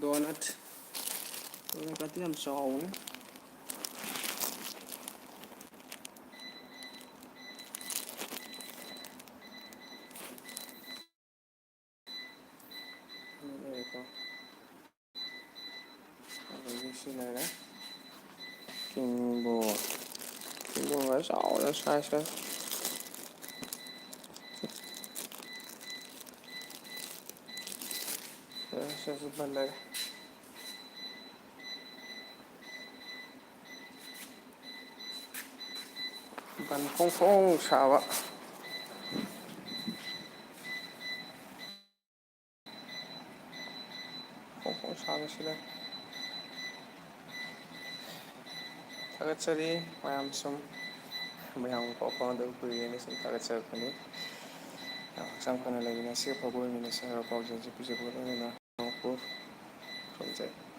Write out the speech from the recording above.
donut. Donut kati yam chawne. Đây Kimbo. Kimbo phải chảo nó sai sai. Sẽ giúp bạn đây. Bạn phong phong sao ạ? Phong phong sao cái gì đây? Tagatsari, mayam sum. Mayam ko pa daw kuya ni sum tagatsari ko ni. Sang ko na lagi na siya pagawin ni sa pagawin sa pagawin na ako from there.